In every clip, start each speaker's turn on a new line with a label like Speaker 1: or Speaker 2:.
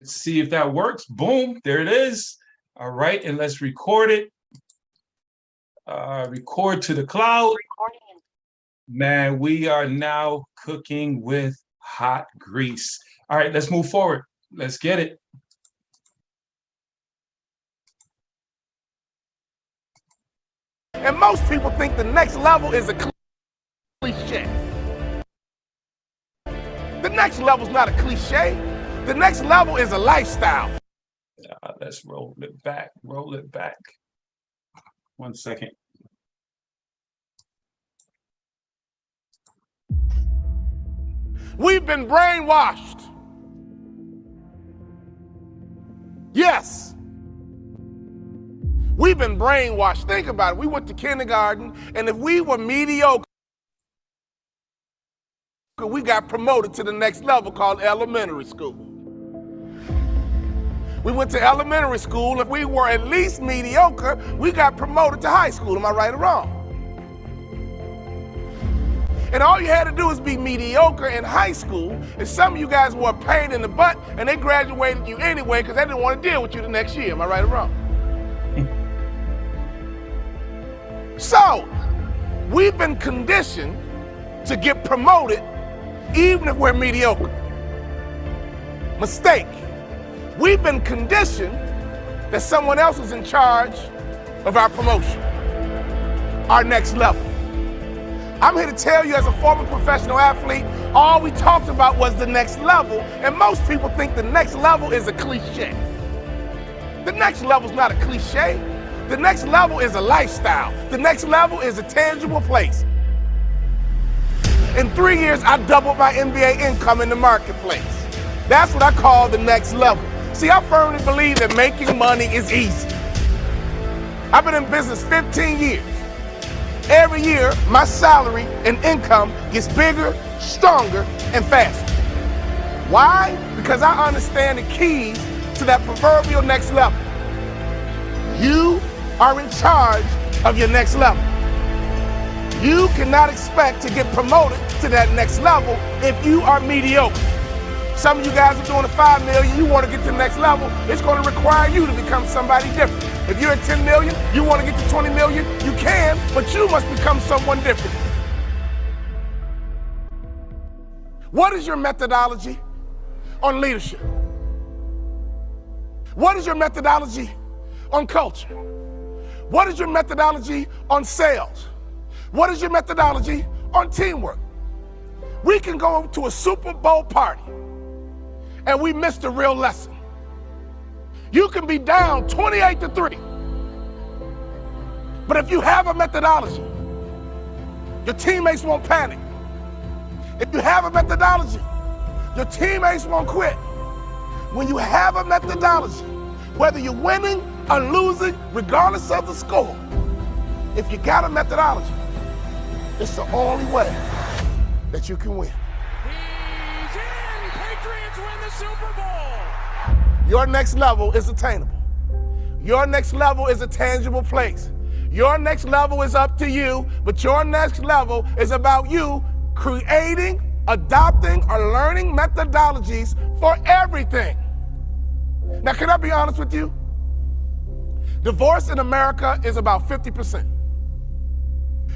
Speaker 1: See if that works. Boom, there it is. All right, and let's record it. Record to the cloud. Man, we are now cooking with hot grease. All right, let's move forward. Let's get it.
Speaker 2: And most people think the next level is a cliche. The next level is not a cliche. The next level is a lifestyle.
Speaker 1: Let's roll it back. Roll it back. 1 second.
Speaker 2: We've been brainwashed. Yes. We've been brainwashed. Think about it. We went to kindergarten, and if we were mediocre, we got promoted to the next level called elementary school. We went to elementary school. If we were at least mediocre, we got promoted to high school. Am I right or wrong? And all you had to do was be mediocre in high school, and some of you guys were a pain in the butt, and they graduated you anyway because they didn't want to deal with you the next year. Am I right or wrong? So, we've been conditioned to get promoted even if we're mediocre. Mistake. We've been conditioned that someone else is in charge of our promotion, our next level. I'm here to tell you, as a former professional athlete, all we talked about was the next level, and most people think the next level is a cliche. The next level is not a cliche. The next level is a lifestyle. The next level is a tangible place. In 3 years, I doubled my NBA income in the marketplace. That's what I call the next level. See, I firmly believe that making money is easy. I've been in business 15 years. Every year, my salary and income gets bigger, stronger, and faster. Why? Because I understand the keys to that proverbial next level. You are in charge of your next level. You cannot expect to get promoted to that next level if you are mediocre. Some of you guys are doing a $5 million, you want to get to the next level, it's going to require you to become somebody different. If you're at 10 million, you want to get to 20 million, you can, but you must become someone different. What is your methodology on leadership? What is your methodology on culture? What is your methodology on sales? What is your methodology on teamwork? We can go to a Super Bowl party and we missed the real lesson. You can be down 28-3, but if you have a methodology, your teammates won't panic. If you have a methodology, your teammates won't quit. When you have a methodology, whether you're winning or losing, regardless of the score, if you got a methodology, it's the only way that you can win.
Speaker 3: He's in! Patriots win the Super Bowl!
Speaker 2: Your next level is attainable. Your next level is a tangible place. Your next level is up to you, but your next level is about you creating, adopting, or learning methodologies for everything. Now, can I be honest with you? Divorce in America is about 50%.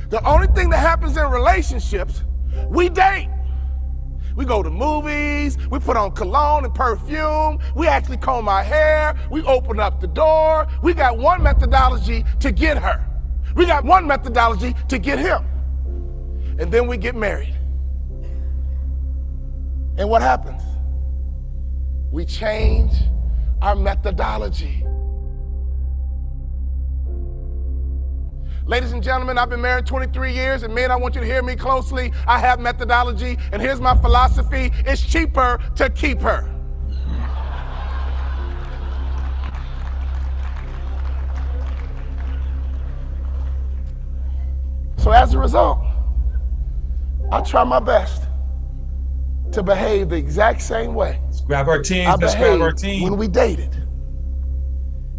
Speaker 2: The only thing that happens in relationships, we date. We go to movies, we put on cologne and perfume, we actually comb our hair, we open up the door. We got one methodology to get her. We got one methodology to get him. And then we get married. And what happens? We change our methodology. Ladies and gentlemen, I've been married 23 years, and men, I want you to hear me closely. I have methodology, and here's my philosophy. It's cheaper to keep her. So as a result, I try my best to behave the exact same way
Speaker 1: Let's grab our teams. Let's grab our team.
Speaker 2: when we dated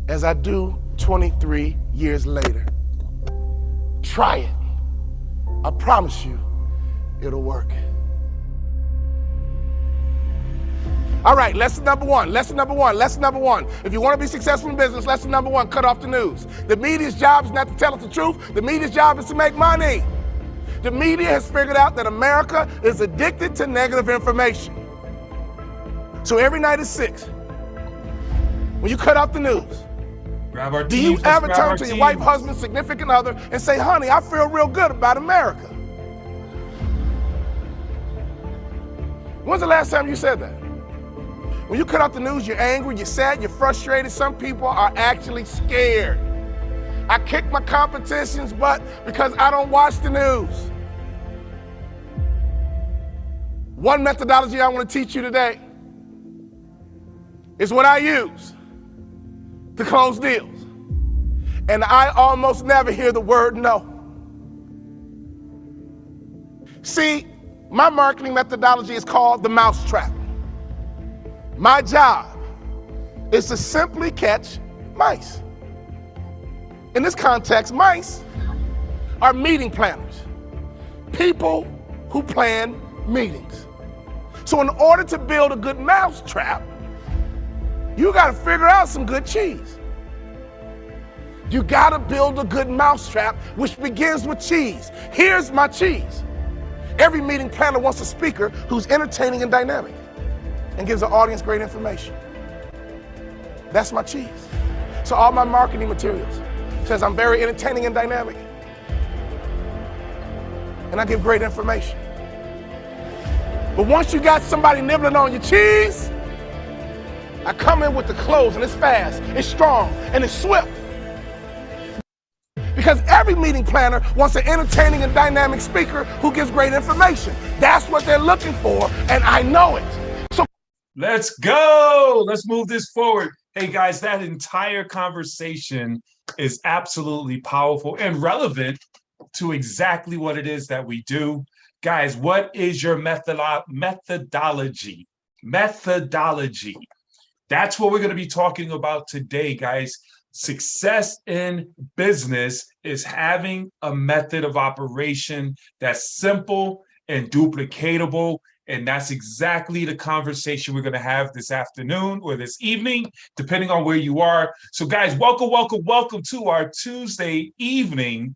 Speaker 2: as I do 23 years later. Try it. I promise you, it'll work. All right, lesson number one, lesson number one, lesson number one. If you want to be successful in business, lesson number one, cut off the news. The media's job is not to tell us the truth. The media's job is to make money. The media has figured out that America is addicted to negative information. So every night at 6, when you cut off the news,
Speaker 1: Grab our
Speaker 2: do you
Speaker 1: teams,
Speaker 2: ever
Speaker 1: let's grab
Speaker 2: turn
Speaker 1: our
Speaker 2: to your
Speaker 1: teams.
Speaker 2: wife, husband, significant other and say, honey, I feel real good about America? When's the last time you said that? When you cut off the news, you're angry, you're sad, you're frustrated. Some people are actually scared. I kick my competition's butt because I don't watch the news. One methodology I want to teach you today is what I use to close deals. And I almost never hear the word no. See, my marketing methodology is called the mousetrap. My job is to simply catch mice. In this context, mice are meeting planners, people who plan meetings. So in order to build a good mousetrap, you got to figure out some good cheese. You got to build a good mousetrap, which begins with cheese. Here's my cheese. Every meeting planner wants a speaker who's entertaining and dynamic and gives the audience great information. That's my cheese. So all my marketing materials says I'm very entertaining and dynamic, and I give great information. But once you got somebody nibbling on your cheese, I come in with the close, and it's fast, it's strong, and it's swift. Because every meeting planner wants an entertaining and dynamic speaker who gives great information. That's what they're looking for, and I know it. So
Speaker 1: Let's go. Let's move this forward. Hey, guys, that entire conversation is absolutely powerful and relevant to exactly what it is that we do. Guys, what is your methodology? Methodology. That's what we're going to be talking about today, guys. Success in business is having a method of operation that's simple and duplicatable. And that's exactly the conversation we're going to have this afternoon or this evening, depending on where you are. So, guys, welcome to our Tuesday evening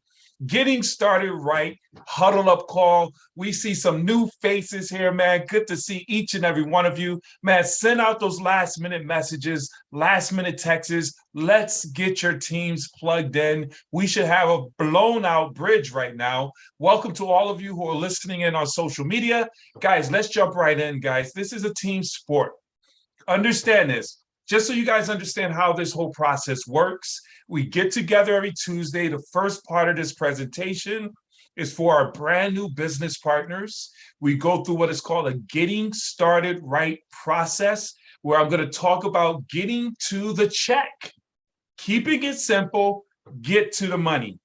Speaker 1: Getting Started Right Huddle Up call. We see some new faces here, man. Good to see each and every one of you. Man, send out those last-minute messages, last-minute texts. Let's get your teams plugged in. We should have a blown-out bridge right now. Welcome to all of you who are listening in on social media. Guys, let's jump right in, guys. This is a team sport. Understand this. Just so you guys understand how this whole process works, we get together every Tuesday. The first part of this presentation is for our brand new business partners. We go through what is called a Getting Started Right process, where I'm going to talk about getting to the check, keeping it simple, get to the money.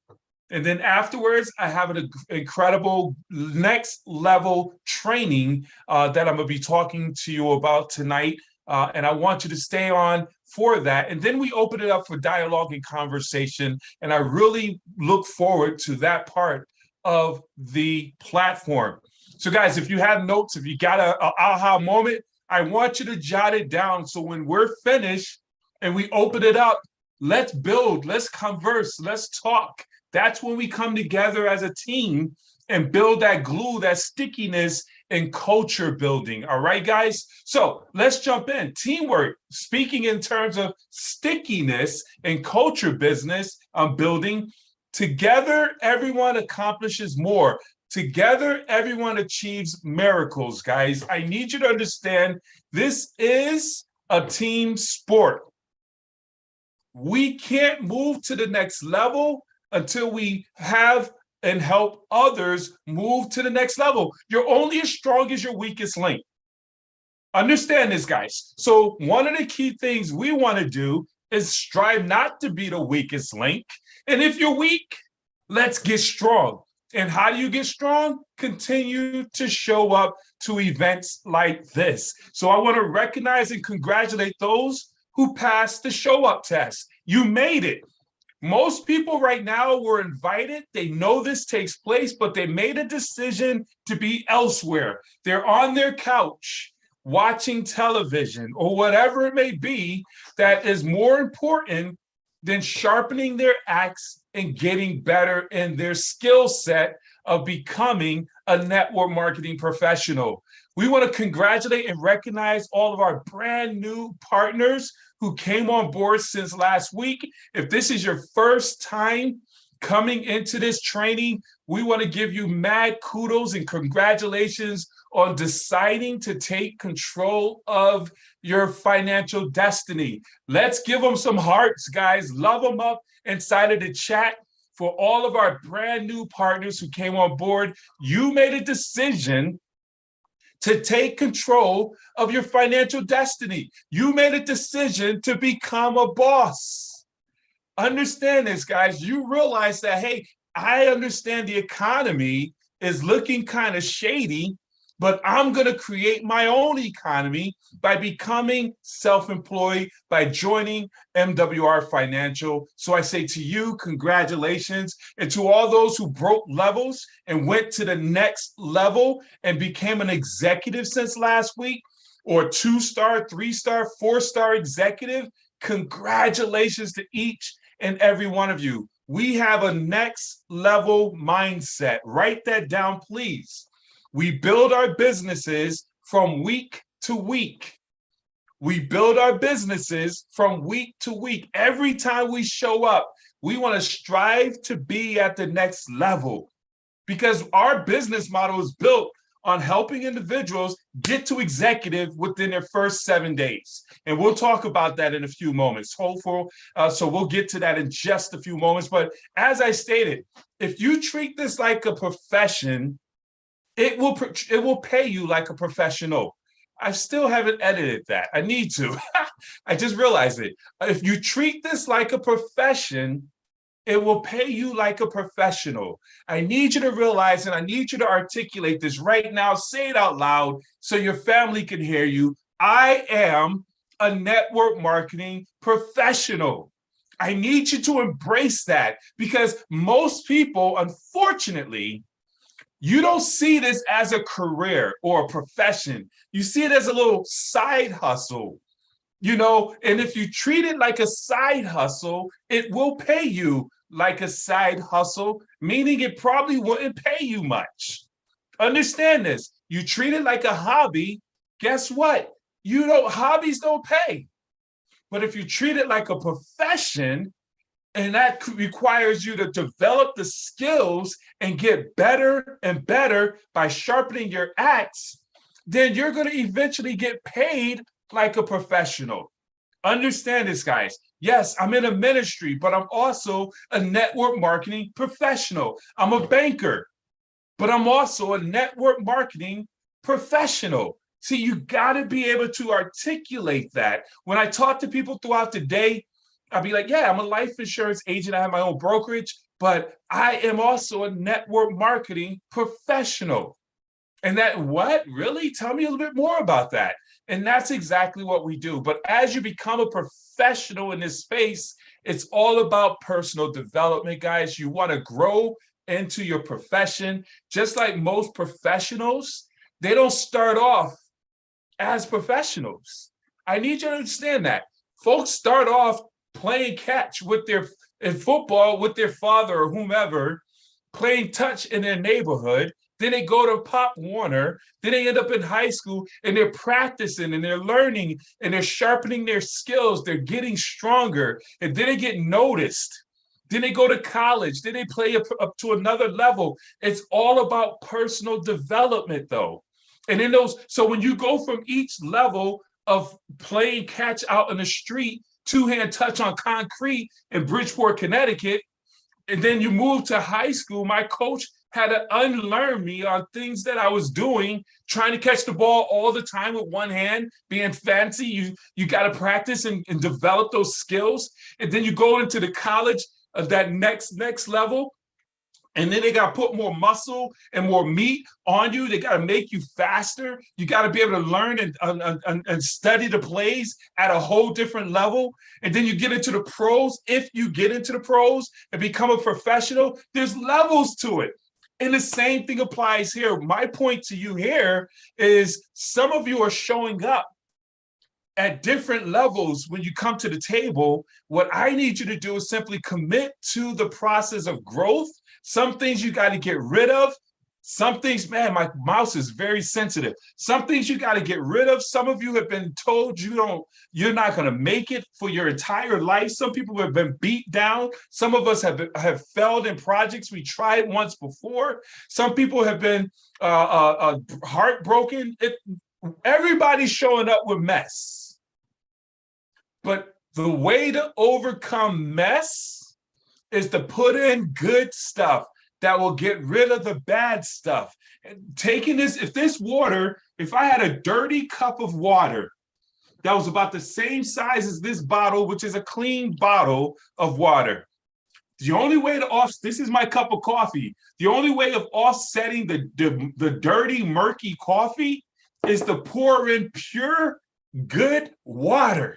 Speaker 1: And then afterwards, I have an incredible next level training that I'm going to be talking to you about tonight. And I want you to stay on for that. And then we open it up for dialogue and conversation. And I really look forward to that part of the platform. So guys, if you have notes, if you got an aha moment, I want you to jot it down. So when we're finished and we open it up, let's build, let's converse, let's talk. That's when we come together as a team and build that glue, that stickiness, and culture building. All right, guys? So let's jump in. Teamwork, speaking in terms of stickiness and culture business building, together everyone accomplishes more. Together everyone achieves miracles, guys. I need you to understand this is a team sport. We can't move to the next level until we have and help others move to the next level. You're only as strong as your weakest link. Understand this, guys. So one of the key things we want to do is strive not to be the weakest link. And if you're weak, let's get strong. And how do you get strong? Continue to show up to events like this. So I want to recognize and congratulate those who passed the show up test. You made it. Most people right now were invited. They know this takes place, but they made a decision to be elsewhere. They're on their couch watching television, or whatever it may be that is more important than sharpening their axe and getting better in their skill set of becoming a network marketing professional. We want to congratulate and recognize all of our brand new partners who came on board since last week. If this is your first time coming into this training, we want to give you mad kudos and congratulations on deciding to take control of your financial destiny. Let's give them some hearts, guys. Love them up inside of the chat. For all of our brand new partners who came on board, you made a decision to take control of your financial destiny. You made a decision to become a boss. Understand this, guys. You realize that, hey, I understand the economy is looking kind of shady, but I'm going to create my own economy by becoming self-employed, by joining MWR Financial. So I say to you, congratulations. And to all those who broke levels and went to the next level and became an executive since last week, or 2-star, 3-star, 4-star executive, congratulations to each and every one of you. We have a next level mindset. Write that down, please. We build our businesses from week to week. We build our businesses from week to week. Every time we show up, we want to strive to be at the next level, because our business model is built on helping individuals get to executive within their first 7 days. And we'll talk about that in a few moments. So we'll get to that in just a few moments. But as I stated, if you treat this like a profession, it will pay you like a professional. I still haven't edited that. I need to. I just realized it. If you treat this like a profession, it will pay you like a professional. I need you to realize, and I need you to articulate this right now. Say it out loud so your family can hear you. I am a network marketing professional. I need you to embrace that, because most people, unfortunately, you don't see this as a career or a profession. You see it as a little side hustle, and if you treat it like a side hustle, it will pay you like a side hustle, meaning it probably wouldn't pay you much. Understand this. You treat it like a hobby, guess what? Hobbies don't pay. But if you treat it like a profession, and that requires you to develop the skills and get better and better by sharpening your axe, then you're going to eventually get paid like a professional. Understand this, guys. Yes, I'm in a ministry, but I'm also a network marketing professional. I'm a banker, but I'm also a network marketing professional. See, you got to be able to articulate that. When I talk to people throughout the day, I'll be like, yeah, I'm a life insurance agent. I have my own brokerage, but I am also a network marketing professional. And that, what? Really? Tell me a little bit more about that. And that's exactly what we do. But as you become a professional in this space, it's all about personal development, guys. You want to grow into your profession. Just like most professionals, they don't start off as professionals. I need you to understand that. Folks start off playing catch in football with their father or whomever, playing touch in their neighborhood. Then they go to Pop Warner. Then they end up in high school, and they're practicing and they're learning and they're sharpening their skills. They're getting stronger, and then they get noticed. Then they go to college. Then they play up to another level. It's all about personal development, though. And in so when you go from each level of playing catch out in the street, two-hand touch on concrete in Bridgeport, Connecticut, and then you move to high school, my coach had to unlearn me on things that I was doing, trying to catch the ball all the time with one hand, being fancy. You got to practice and develop those skills. And then you go into the college of that next level, and then they got to put more muscle and more meat on you. They got to make you faster. You got to be able to learn and study the plays at a whole different level. And then you get into the pros. If you get into the pros and become a professional, there's levels to it. And the same thing applies here. My point to you here is some of you are showing up at different levels when you come to the table. What I need you to do is simply commit to the process of growth. Some things you got to get rid of. Some things, man, my mouse is very sensitive. Some things you got to get rid of. Some of you have been told you're not going to make it for your entire life. Some people have been beat down. Some of us have failed in projects we tried once before. Some people have been heartbroken. Everybody's showing up with mess. But the way to overcome mess is to put in good stuff that will get rid of the bad stuff. And taking this, if I had a dirty cup of water that was about the same size as this bottle, which is a clean bottle of water, the only way this is my cup of coffee. The only way of offsetting the dirty, murky coffee is to pour in pure, good water.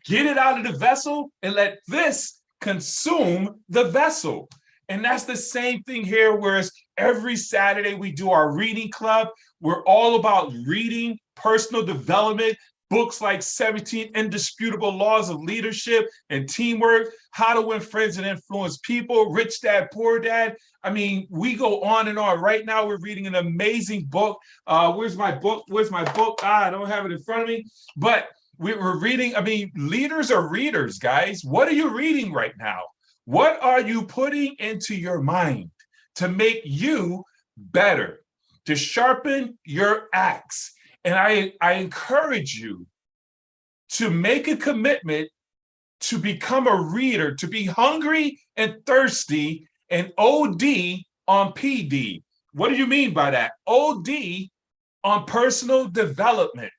Speaker 1: Get it out of the vessel and let this consume the vessel. And that's the same thing here, whereas every Saturday we do our reading club. We're all about reading, personal development, books like 17 Indisputable Laws of Leadership and Teamwork, How to Win Friends and Influence People, Rich Dad, Poor Dad. I mean, we go on and on. Right now, we're reading an amazing book. Where's my book? I don't have it in front of me. But we're reading, leaders are readers, guys. What are you reading right now? What are you putting into your mind to make you better, to sharpen your axe? And I encourage you to make a commitment to become a reader, to be hungry and thirsty and OD on PD. What do you mean by that? OD on personal development.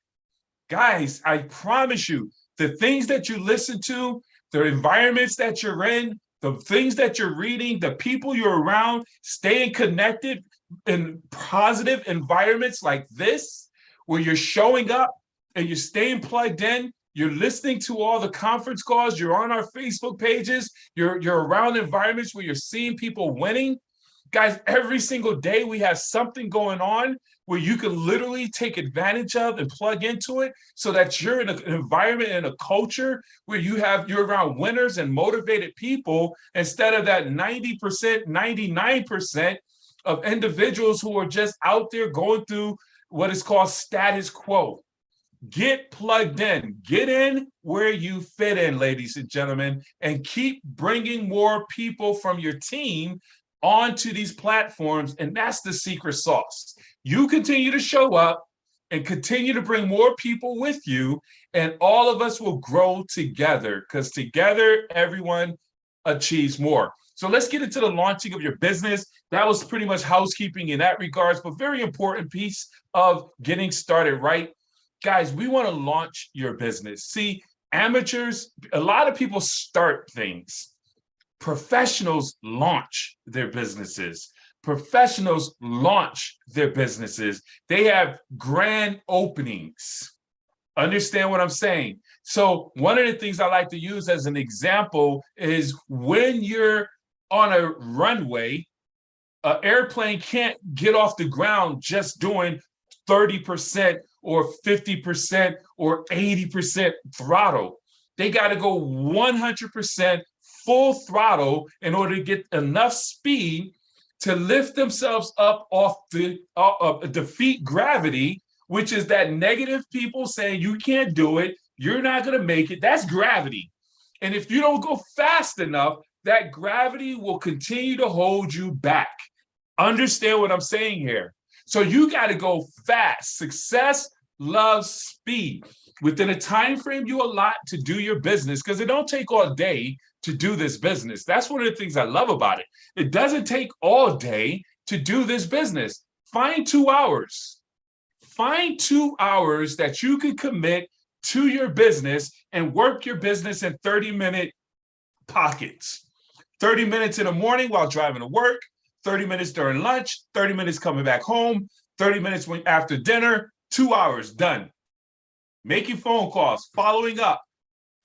Speaker 1: Guys, I promise you, the things that you listen to, the environments that you're in, the things that you're reading, the people you're around, staying connected in positive environments like this, where you're showing up and you're staying plugged in, you're listening to all the conference calls, you're on our Facebook pages, you're around environments where you're seeing people winning. Guys, every single day we have something going on where you can literally take advantage of and plug into it so that you're in an environment and a culture where you're around winners and motivated people instead of that 90%, 99% of individuals who are just out there going through what is called status quo. Get plugged in. Get in where you fit in, ladies and gentlemen, and keep bringing more people from your team onto these platforms, and that's the secret sauce. You continue to show up and continue to bring more people with you, and all of us will grow together, because together everyone achieves more. So let's get into the launching of your business. That was pretty much housekeeping in that regards, but very important piece of getting started right. Guys, we want to launch your business. See, amateurs, a lot of people start things. Professionals launch their businesses. Professionals launch their businesses. They have grand openings. Understand what I'm saying? So one of the things I like to use as an example is when you're on a runway, an airplane can't get off the ground just doing 30% or 50% or 80% throttle. They got to go 100% full throttle in order to get enough speed to lift themselves up off defeat gravity, which is that negative people saying you can't do it, you're not going to make it. That's gravity. And if you don't go fast enough, that gravity will continue to hold you back. Understand what I'm saying here? So you got to go fast. Success loves speed. Within a time frame you allot to do your business, because it don't take all day to do this business. That's one of the things I love about it. It doesn't take all day to do this business. Find 2 hours. Find 2 hours that you can commit to your business and work your business in 30-minute pockets. 30 minutes in the morning while driving to work, 30 minutes during lunch, 30 minutes coming back home, 30 minutes after dinner, 2 hours, done. Making phone calls, following up,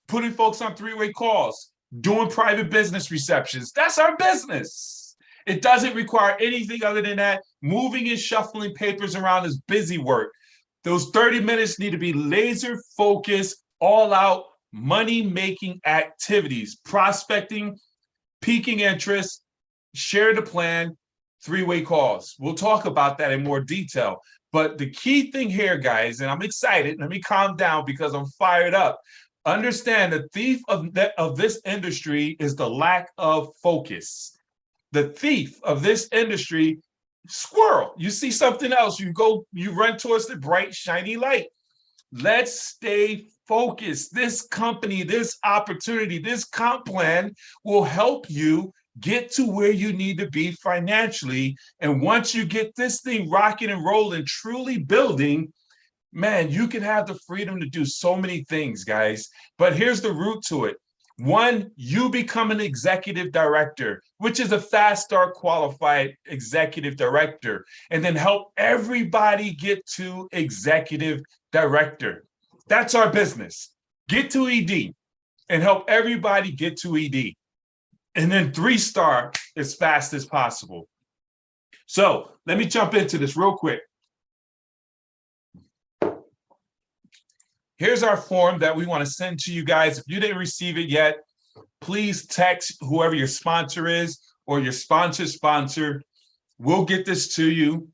Speaker 1: putting folks on 3-way calls, doing private business receptions. That's our business. It doesn't require anything other than that. Moving and shuffling papers around is busy work. Those 30 minutes need to be laser focused, all out money making activities, prospecting, piquing interest, share the plan, three-way calls. We'll talk about that in more detail. But the key thing here, guys, and I'm excited, let me calm down because I'm fired up. Understand the thief of this industry is the lack of focus. The thief of this industry, squirrel. You see something else, you run towards the bright, shiny light. Let's stay focused. This company, this opportunity, this comp plan will help you get to where you need to be financially. And once you get this thing rocking and rolling, truly building, man, you can have the freedom to do so many things, guys. But here's the root to it. One, you become an executive director, which is a fast start qualified executive director, and then help everybody get to executive director. That's our business. Get to ED and help everybody get to ED. And then 3-star as fast as possible. So let me jump into this real quick. Here's our form that we want to send to you guys. If you didn't receive it yet, please text whoever your sponsor is or your sponsor's sponsor. We'll get this to you.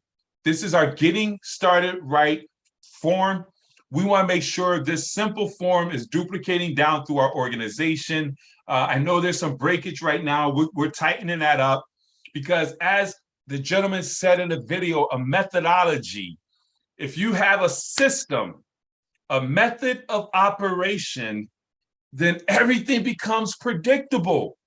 Speaker 1: This is our Getting Started Right form. We want to make sure this simple form is duplicating down through our organization. I know there's some breakage right now. We're tightening that up because, as the gentleman said in the video, a methodology. If you have a system, a method of operation, then everything becomes predictable.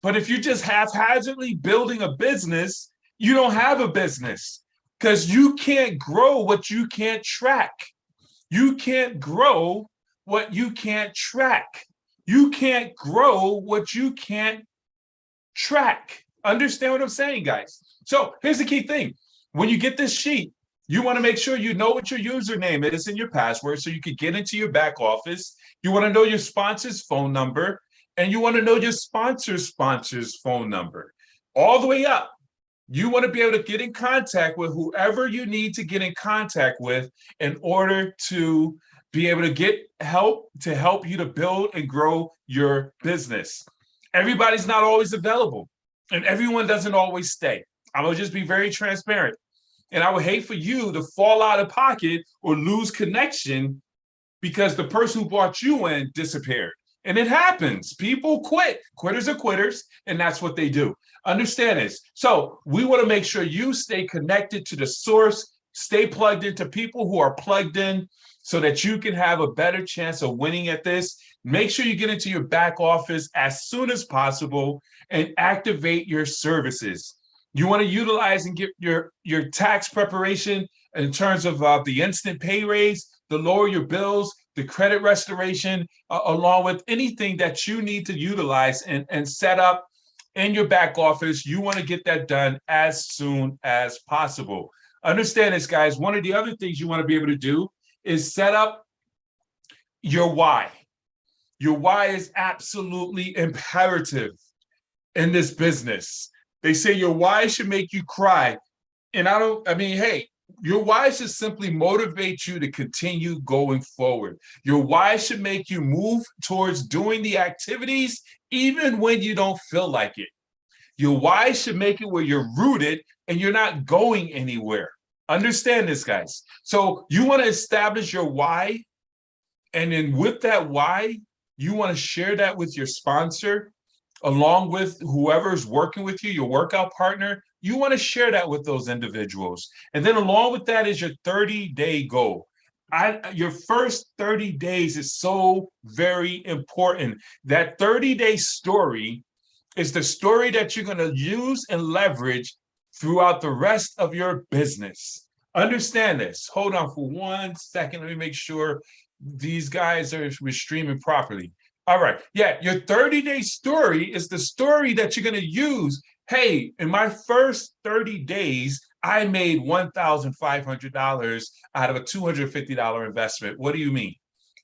Speaker 1: But if you're just haphazardly building a business, you don't have a business because you can't grow what you can't track. You can't grow what you can't track. You can't grow what you can't track. Understand what I'm saying, guys? So here's the key thing. When you get this sheet, you want to make sure you know what your username is and your password so you can get into your back office. You want to know your sponsor's phone number, and you want to know your sponsor's phone number. All the way up. You want to be able to get in contact with whoever you need to get in contact with in order to be able to get help to help you to build and grow your business. Everybody's not always available, and everyone doesn't always stay. I will just be very transparent. And I would hate for you to fall out of pocket or lose connection because the person who brought you in disappeared. And it happens. People quit. Quitters are quitters, and that's what they do. Understand this. So we want to make sure you stay connected to the source, stay plugged into people who are plugged in so that you can have a better chance of winning at this. Make sure you get into your back office as soon as possible and activate your services. You want to utilize and get your tax preparation in terms of the instant pay raise, the lower your bills, the credit restoration, along with anything that you need to utilize and set up in your back office. You want to get that done as soon as possible. Understand this, guys. One of the other things you want to be able to do is set up your why. Your why is absolutely imperative in this business. They say your why should make you cry. And hey, your why should simply motivate you to continue going forward. Your why should make you move towards doing the activities even when you don't feel like it. Your why should make it where you're rooted and you're not going anywhere. Understand this, guys. So you want to establish your why. And then with that why, you want to share that with your sponsor, along with whoever's working with you, your workout partner. You want to share that with those individuals. And then along with that is your 30-day goal. Your first 30 days is so very important. That 30-day story is the story that you're going to use and leverage throughout the rest of your business. Understand this. Hold on for 1 second. Let me make sure these guys are streaming properly. All right. Yeah, your 30-day story is the story that you're going to use. Hey, in my first 30 days, I made $1,500 out of a $250 investment. What do you mean?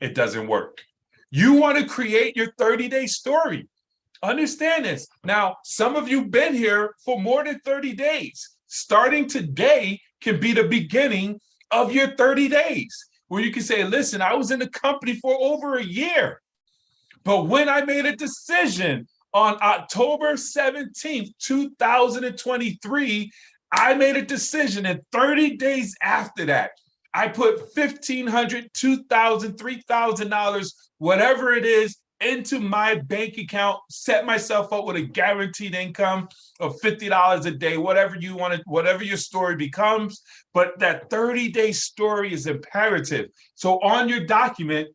Speaker 1: It doesn't work. You want to create your 30-day story. Understand this. Now, some of you been here for more than 30 days. Starting today can be the beginning of your 30 days, where you can say, listen, I was in the company for over a year. But when I made a decision on October 17th, 2023, I made a decision, and 30 days after that, I put $1,500, $2,000, $3,000, whatever it is, into my bank account, set myself up with a guaranteed income of $50 a day, whatever you want to, whatever your story becomes. But that 30-day story is imperative. So on your document,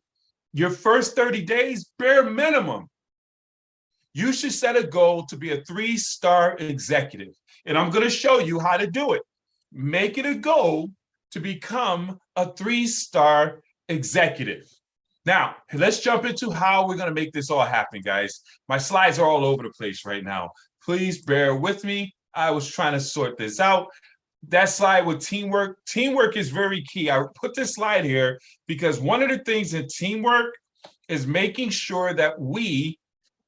Speaker 1: your first 30 days, bare minimum, you should set a goal to be a 3-star executive. And I'm going to show you how to do it. Make it a goal to become a 3-star executive. Now, let's jump into how we're going to make this all happen, guys. My slides are all over the place right now. Please bear with me. I was trying to sort this out. That slide with teamwork. Teamwork is very key. I put this slide here because one of the things in teamwork is making sure that we,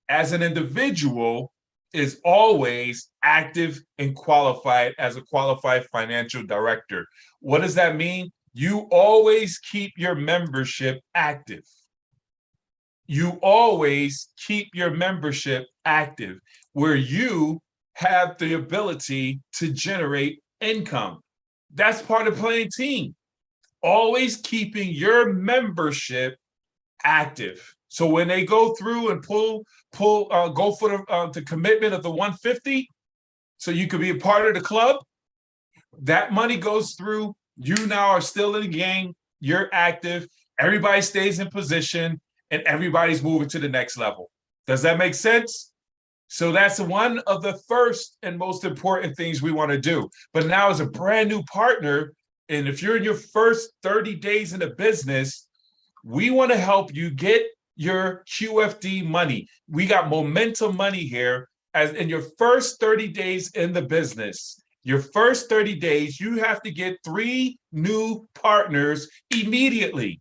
Speaker 1: as an individual, is always active and qualified as a qualified financial director. What does that mean? You always keep your membership active. You always keep your membership active, where you have the ability to generate income. That's part of playing team. Always keeping your membership active. So when they go through and go for the commitment of the 150, so you could be a part of the club, that money goes through. You now are still in the game. You're active. Everybody stays in position, and everybody's moving to the next level. Does that make sense? So that's one of the first and most important things we want to do. But now, as a brand new partner, and if you're in your first 30 days in the business, we want to help you get your QFD money. We got momentum money here. As in your first 30 days in the business, your first 30 days, you have to get 3 new partners immediately.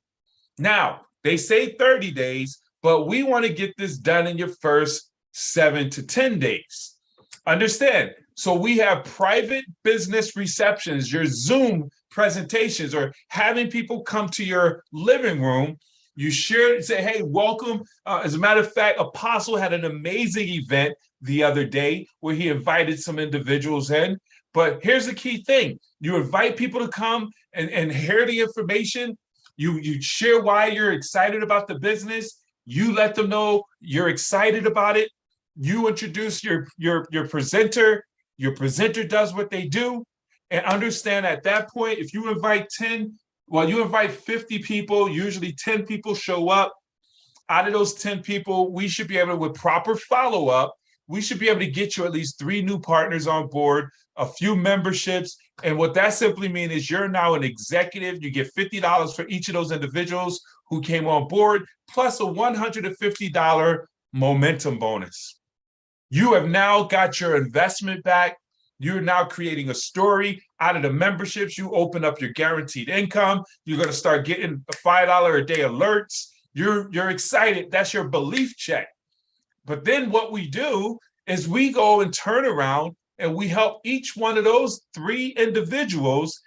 Speaker 1: Now, they say 30 days, but we want to get this done in your first 7 to 10 days. Understand? So we have private business receptions, your Zoom presentations, or having people come to your living room. You share it, say, hey, welcome. As a matter of fact, Apostle had an amazing event the other day where he invited some individuals in. But here's the key thing. You invite people to come and hear the information. You share why you're excited about the business. You let them know you're excited about it. You introduce your presenter. Your presenter does what they do. And understand at that point, if you invite 50 people, usually 10 people show up. Out of those 10 people, we should be able to, with proper follow-up, we should be able to get you at least 3 new partners on board, a few memberships. And what that simply means is you're now an executive. You get $50 for each of those individuals who came on board, plus a $150 momentum bonus. You have now got your investment back. You're now creating a story out of the memberships. You open up your guaranteed income. You're going to start getting $5 a day alerts. You're excited. That's your belief check. But then what we do is we go and turn around and we help each one of those 3 individuals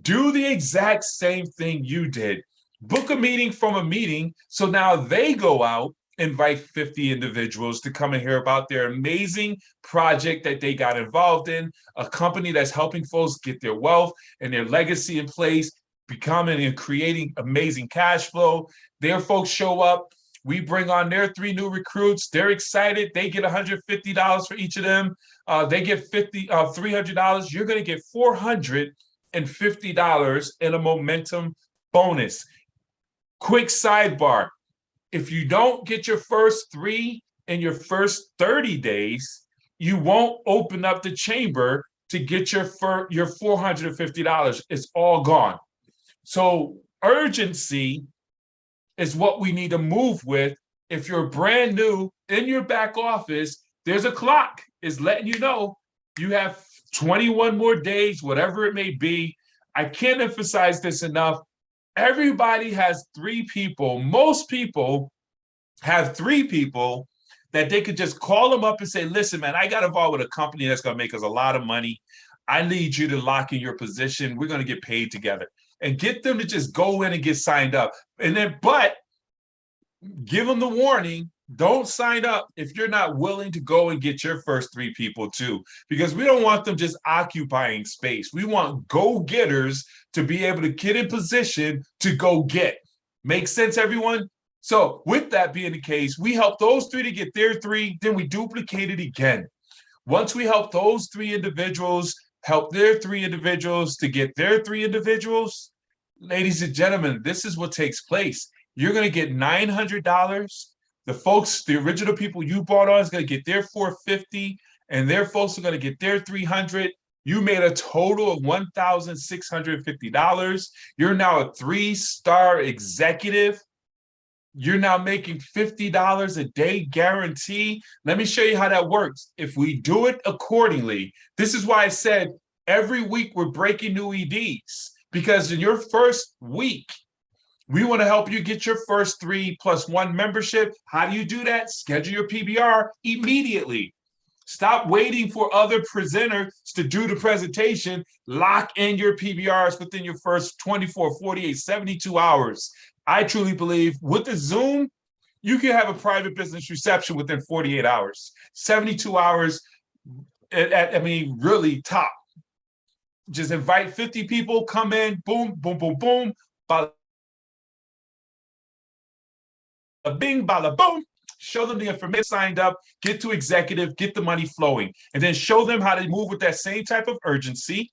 Speaker 1: do the exact same thing you did. Book a meeting from a meeting. So now they go out, invite 50 individuals to come and hear about their amazing project that they got involved in, a company that's helping folks get their wealth and their legacy in place, becoming and creating amazing cash flow. Their folks show up. We bring on their 3 new recruits. They're excited. They get $150 for each of them. They get $300. You're going to get $450 in a momentum bonus. Quick sidebar. If you don't get your first 3 in your first 30 days, you won't open up the chamber to get your $450. It's all gone. So urgency is what we need to move with. If you're brand new in your back office, there's a clock. It's letting you know you have 21 more days, whatever it may be. I can't emphasize this enough. Everybody has 3 people. Most people have 3 people that they could just call them up and say, listen, man, I got involved with a company that's going to make us a lot of money. I need you to lock in your position. We're going to get paid together, and get them to just go in and get signed up. And then, but give them the warning, don't sign up if you're not willing to go and get your first 3 people too, because we don't want them just occupying space. We want go-getters to be able to get in position to go get. Make sense, everyone? So with that being the case, we help those 3 to get their 3, then we duplicate it again. Once we help those 3 individuals help their 3 individuals to get their 3 individuals, ladies and gentlemen, this is what takes place. You're going to get $900. The folks, the original people you brought on is going to get their $450, and their folks are going to get their $300. You made a total of $1,650. You're now a 3-star executive. You're now making $50 a day guarantee. Let me show you how that works. If we do it accordingly, this is why I said every week we're breaking new EDs, because in your first week, we want to help you get your first 3 + 1 membership. How do you do that? Schedule your PBR immediately. Stop waiting for other presenters to do the presentation. Lock in your PBRs within your first 24, 48, 72 hours. I truly believe with the Zoom, you can have a private business reception within 48 hours. 72 hours, really top. Just invite 50 people, come in, boom, boom, boom, boom. Bing, bada, boom, show them the information, signed up, get to executive, get the money flowing, and then show them how to move with that same type of urgency.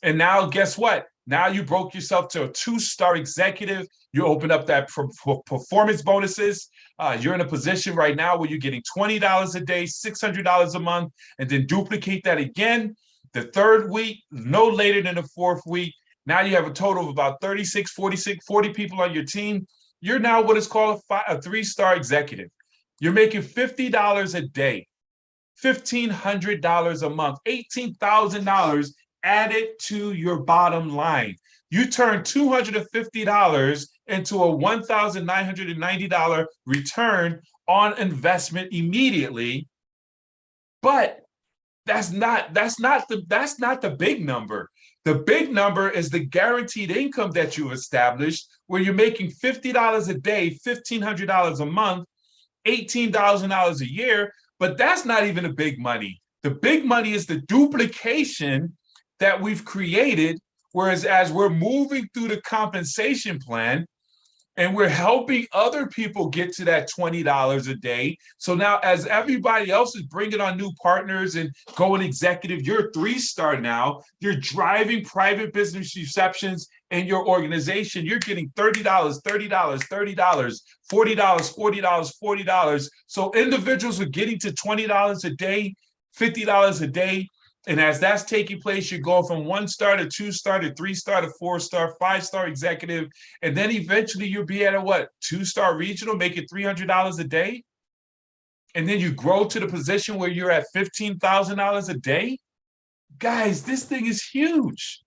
Speaker 1: And now guess what? Now you broke yourself to a 2-star executive. You open up that performance bonuses. You're in a position right now where you're getting $20 a day, $600 a month, and then duplicate that again. The 3rd week, no later than the 4th week. Now you have a total of about 36, 46, 40 people on your team. You're now what is called a 3-star executive. You're making $50 a day, $1,500 a month, $18,000 added to your bottom line. You turn $250 into a $1,990 return on investment immediately. But that's not the big number. The big number is the guaranteed income that you established, where you're making $50 a day, $1,500 a month, $18,000 a year. But that's not even the big money. The big money is the duplication that we've created. Whereas as we're moving through the compensation plan, and we're helping other people get to that $20 a day. So now as everybody else is bringing on new partners and going executive, you're a 3-star now. You're driving private business receptions in your organization. You're getting $30, $30, $30, $40, $40, $40. So individuals are getting to $20 a day, $50 a day. And as that's taking place, you're going from 1-star to 2-star to 3-star to 4-star, 5-star executive. And then eventually you'll be at a 2-star regional, making $300 a day. And then you grow to the position where you're at $15,000 a day. Guys, this thing is huge.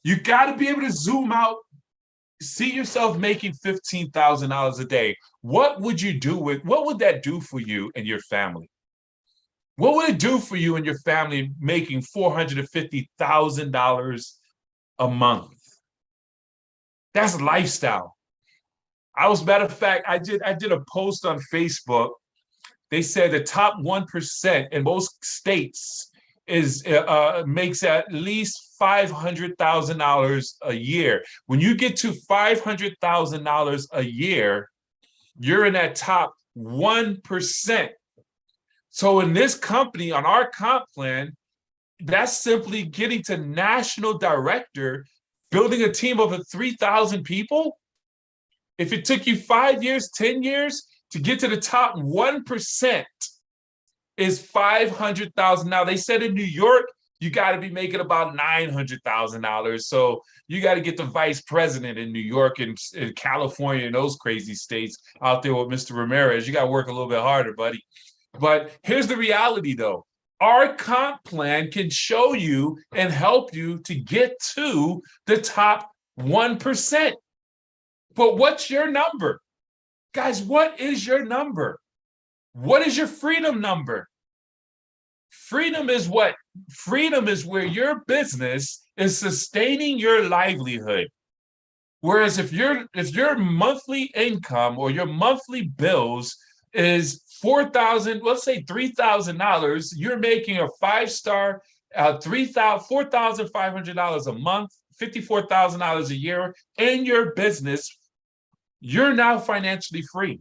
Speaker 1: You got to be able to zoom out, see yourself making $15,000 a day. What would that do for you and your family? What would it do for you and your family making $450,000 a month? That's lifestyle. Matter of fact, I did a post on Facebook. They said the top 1% in most states makes at least $500,000 a year. When you get to $500,000 a year, you're in that top 1%. So in this company, on our comp plan, that's simply getting to national director, building a team of 3,000 people. If it took you 5 years, 10 years to get to the top 1%, is $500,000. Now they said in New York, you got to be making about $900,000. So you got to get the vice president in New York and California and those crazy states out there with Mr. Ramirez. You got to work a little bit harder, buddy. But here's the reality, though. Our comp plan can show you and help you to get to the top 1%. But what's your number? Guys, what is your number? What is your freedom number? Freedom is what? Freedom is where your business is sustaining your livelihood. Whereas if your monthly income or your monthly bills is 4,000, let's say $3,000, you're making a 5-star, $4,500 a month, $54,000 a year in your business, you're now financially free.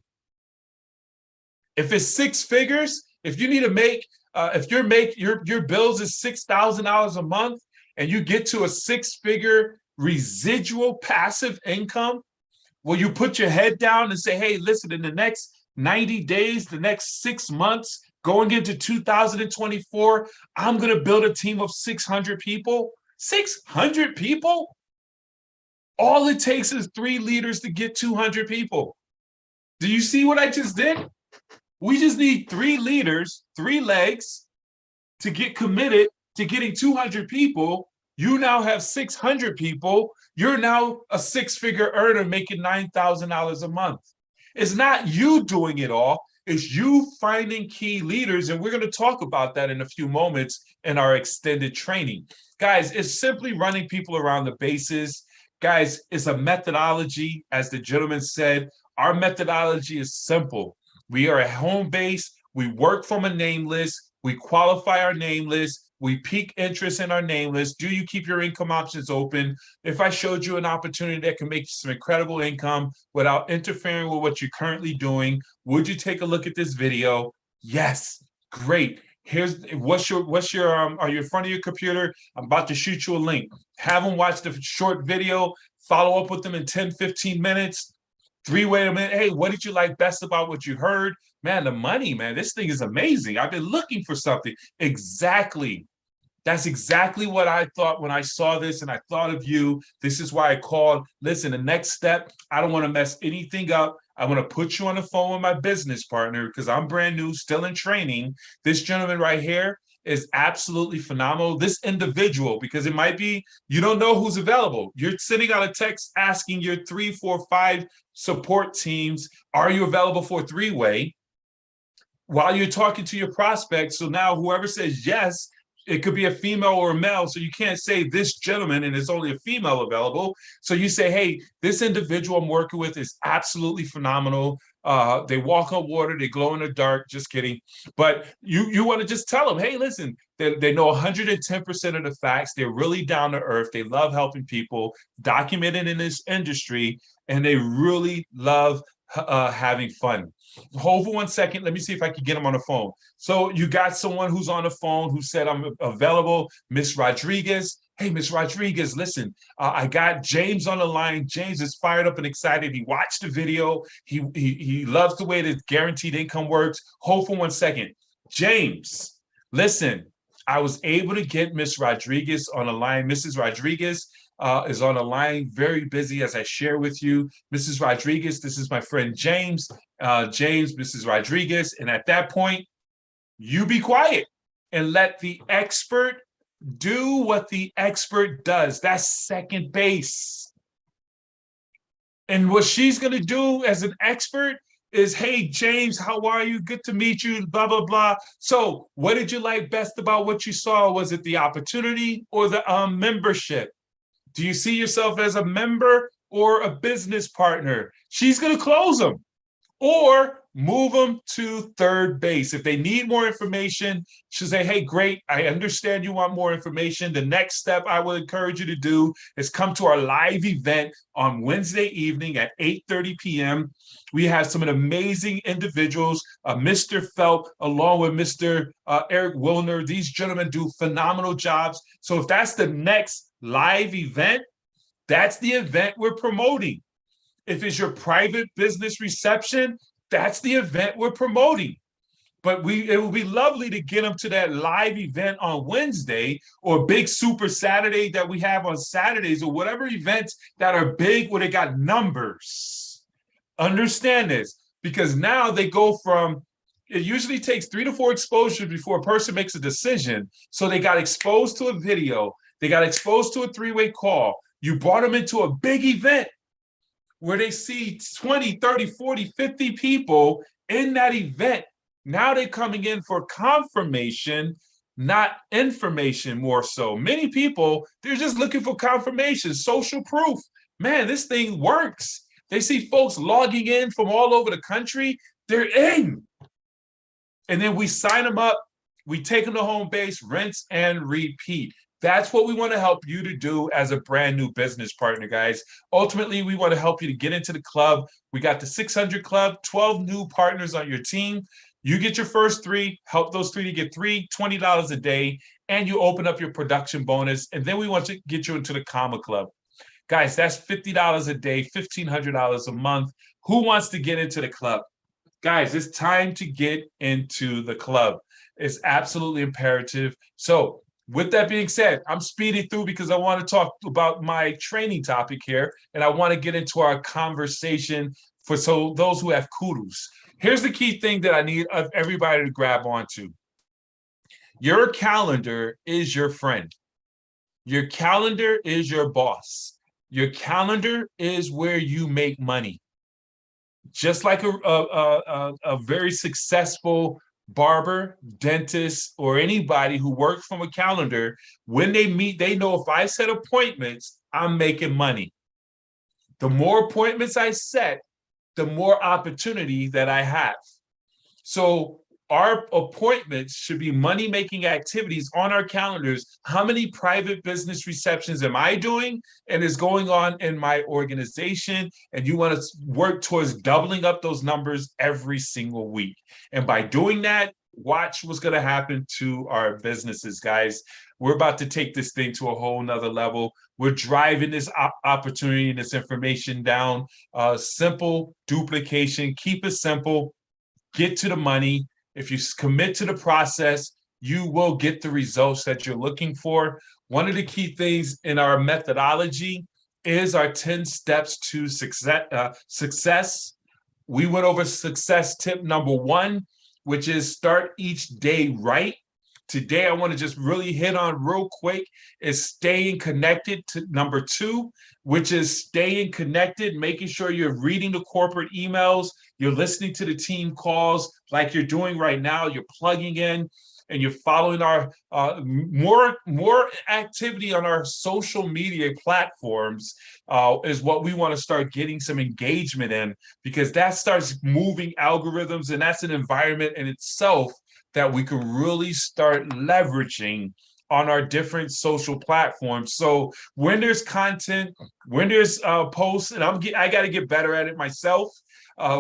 Speaker 1: If it's 6 figures, if you need to make, if your bills is $6,000 a month, and you get to a 6-figure residual passive income, will you put your head down and say, hey, listen, in the next 90 days, the next 6 months, going into 2024, I'm going to build a team of 600 people? 600 people? All it takes is 3 leaders to get 200 people. Do you see what I just did? We just need 3 leaders, 3 legs to get committed to getting 200 people. You now have 600 people. You're now a 6-figure earner making $9,000 a month. It's not you doing it all. It's you finding key leaders. And we're going to talk about that in a few moments in our extended training. Guys, it's simply running people around the bases. Guys, it's a methodology. As the gentleman said, our methodology is simple. We are a home base. We work from a name list. We qualify our name list. We pique interest in our name list. Do you keep your income options open? If I showed you an opportunity that can make you some incredible income without interfering with what you're currently doing, would you take a look at this video? Yes. Great. Here's what's your are you in front of your computer? I'm about to shoot you a link. Have them watch the short video, follow up with them in 10, 15 minutes. 3-way a minute. Hey, what did you like best about what you heard? Man, the money, man, this thing is amazing. I've been looking for something. Exactly. That's exactly what I thought when I saw this, and I thought of you. This is why I called. Listen, the next step, I don't want to mess anything up. I want to put you on the phone with my business partner because I'm brand new, still in training. This gentleman right here is absolutely phenomenal. This individual, because it might be, you don't know who's available. You're sending out a text asking your 3, 4, 5 support teams, are you available for a 3-way? While you're talking to your prospect. So now whoever says yes, it could be a female or a male. So you can't say this gentleman and it's only a female available. So you say, hey, this individual I'm working with is absolutely phenomenal. They walk on water, they glow in the dark. Just kidding. But you want to just tell them, hey, listen, they know 110% of the facts. They're really down to earth. They love helping people, documented in this industry, and they really love having fun. Hold for 1 second. Let me see if I can get them on the phone. So you got someone who's on the phone who said, I'm available, Miss Rodriguez. Hey, Miss Rodriguez, listen, I got James on the line. James is fired up and excited. He watched the video. He loves the way the guaranteed income works. Hold for 1 second. James, listen, I was able to get Miss Rodriguez on the line. Mrs. Rodriguez is on the line, very busy, as I share with you. Mrs. Rodriguez, this is my friend James. James, Mrs. Rodriguez. And at that point, you be quiet and let the expert do what the expert does. That's second base. And what she's going to do as an expert is, hey, James, how are you? Good to meet you, blah, blah, blah. So what did you like best about what you saw? Was it the opportunity or the membership? Do you see yourself as a member or a business partner? She's going to close them or move them to third base. If they need more information, she'll say, hey, great, I understand you want more information. The next step I will encourage you to do is come to our live event on Wednesday evening at 8:30 p.m. We have some amazing individuals, Mr. Phelps, along with Mr. Eric Wilner. These gentlemen do phenomenal jobs. So if that's the next live event, that's the event we're promoting. If it's your private business reception, that's the event we're promoting. But it will be lovely to get them to that live event on Wednesday or big super Saturday that we have on Saturdays or whatever events that are big where they got numbers. Understand this, because now they go from, it usually takes 3 to 4 exposures before a person makes a decision. So they got exposed to a video. They got exposed to a 3-way call. You brought them into a big event where they see 20, 30, 40, 50 people in that event. Now they're coming in for confirmation, not information more so. Many people, they're just looking for confirmation, social proof. Man, this thing works. They see folks logging in from all over the country. They're in. And then we sign them up. We take them to home base, rinse and repeat. That's what we want to help you to do as a brand new business partner, guys. Ultimately, we want to help you to get into the club. We got the 600 Club, 12 new partners on your team. You get your first 3, help those 3 to get $20 a day, and you open up your production bonus. And then we want to get you into the Comma Club. Guys, that's $50 a day, $1,500 a month. Who wants to get into the club? Guys, it's time to get into the club. It's absolutely imperative. So with that being said, I'm speeding through because I want to talk about my training topic here, and I want to get into our conversation for those who have kudos. Here's the key thing that I need of everybody to grab onto. Your calendar is your friend. Your calendar is your boss. Your calendar is where you make money. Just like a very successful barber, dentist, or anybody who works from a calendar, when they meet, they know if I set appointments, I'm making money. The more appointments I set, the more opportunity that I have. So our appointments should be money-making activities on our calendars. How many private business receptions am I doing and is going on in my organization? And you want to work towards doubling up those numbers every single week. And by doing that, watch what's going to happen to our businesses, guys. We're about to take this thing to a whole nother level. We're driving this opportunity and this information down. Simple duplication, keep it simple, get to the money. If you commit to the process, you will get the results that you're looking for. One of the key things in our methodology is our 10 steps to success. We went over success tip number 1, which is start each day right. Today, I want to just really hit on real quick is staying connected to number 2, which is staying connected, making sure you're reading the corporate emails, you're listening to the team calls like you're doing right now, you're plugging in, and you're following our more activity on our social media platforms is what we want to start getting some engagement in, because that starts moving algorithms, and that's an environment in itself that we can really start leveraging on our different social platforms. So when there's content, when there's posts, and I got to get better at it myself,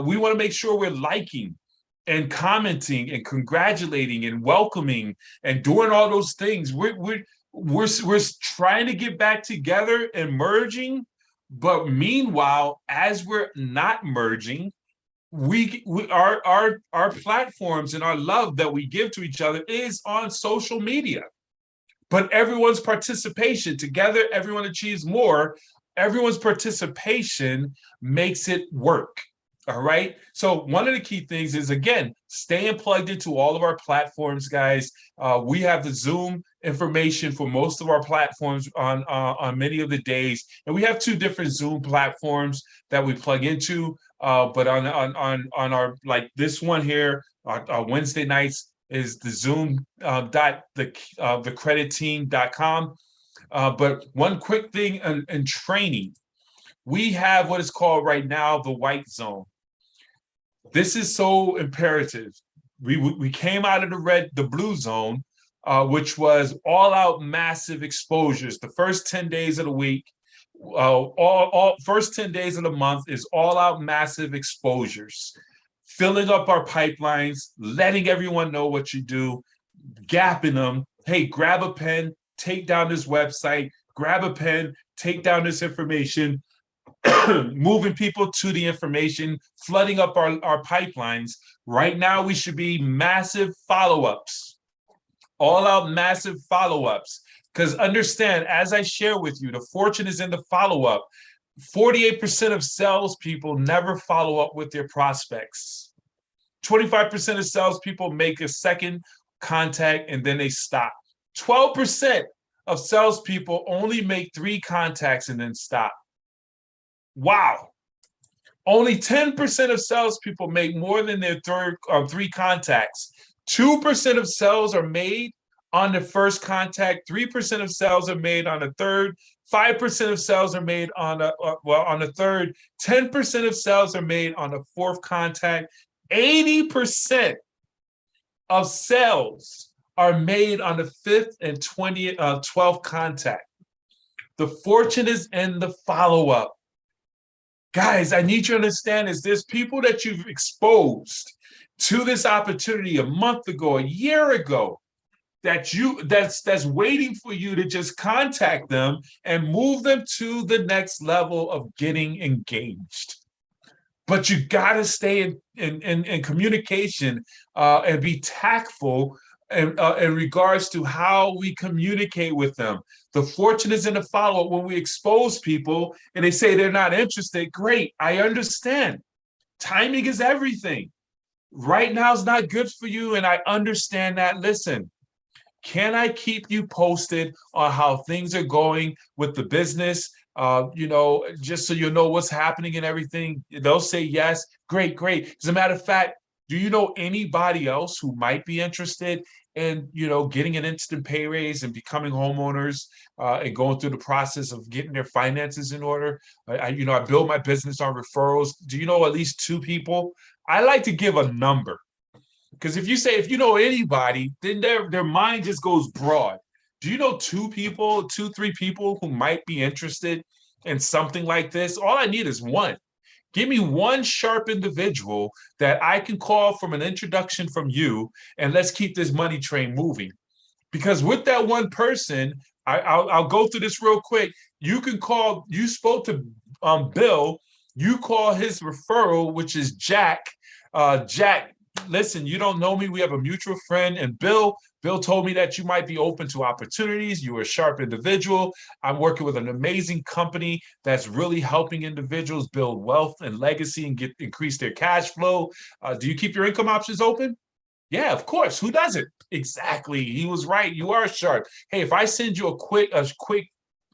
Speaker 1: we want to make sure we're liking and commenting and congratulating and welcoming and doing all those things. We're trying to get back together and merging, but meanwhile, as we're not merging, our platforms and our love that we give to each other is on social media. But everyone's participation together, everyone achieves more. Everyone's participation makes it work. All right. So one of the key things is, again, staying plugged into all of our platforms, guys. We have the Zoom information for most of our platforms on many of the days, and we have 2 different Zoom platforms that we plug into. But on our, like this one here, our Wednesday nights is the Zoom thecreditteam.com. But one quick thing in training, we have what is called right now the white zone. This is so imperative. We came out of the blue zone, which was all out massive exposures. The first 10 days of the week, first 10 days of the month is all out massive exposures, filling up our pipelines, letting everyone know what you do, gapping them. Hey, grab a pen, take down this website, grab a pen, take down this information, moving people to the information, flooding up our pipelines. Right now, we should be massive follow-ups, all out massive follow-ups. Because understand, as I share with you, the fortune is in the follow-up. 48% of salespeople never follow up with their prospects. 25% of salespeople make a second contact and then they stop. 12% of salespeople only make 3 contacts and then stop. Wow. Only 10% of salespeople make more than their three contacts. 2% of sales are made on the first contact. 3% of sales are made on the third. 5% of sales are made on the third. 10% of sales are made on the fourth contact. 80% of sales are made on the fifth and 12th contact. The fortune is in the follow-up. Guys, I need you to understand is there's people that you've exposed to this opportunity a month ago, a year ago, that's waiting for you to just contact them and move them to the next level of getting engaged. But you got to stay in communication and be tactful in regards to how we communicate with them. The fortune is in the follow-up. When we expose people and they say they're not interested, great, I understand. Timing is everything. Right now is not good for you, and I understand that. Listen, can I keep you posted on how things are going with the business? Just so you know what's happening and everything. They'll say yes. Great, great. As a matter of fact, do you know anybody else who might be interested in, getting an instant pay raise and becoming homeowners and going through the process of getting their finances in order? I build my business on referrals. Do you know at least 2 people? I like to give a number. Because if you know anybody, then their mind just goes broad. Do you know 2, 3 people who might be interested in something like this? All I need is 1. Give me 1 sharp individual that I can call from an introduction from you, and let's keep this money train moving. Because with that 1 person, I'll go through this real quick. You can call, you spoke to Bill, you call his referral, which is Jack. Jack, listen, you don't know me. We have a mutual friend, and Bill told me that you might be open to opportunities. You're a sharp individual. I'm working with an amazing company that's really helping individuals build wealth and legacy and increase their cash flow. Do you keep your income options open? Yeah, of course. Who doesn't? Exactly. He was right. You are sharp. Hey, if I send you a quick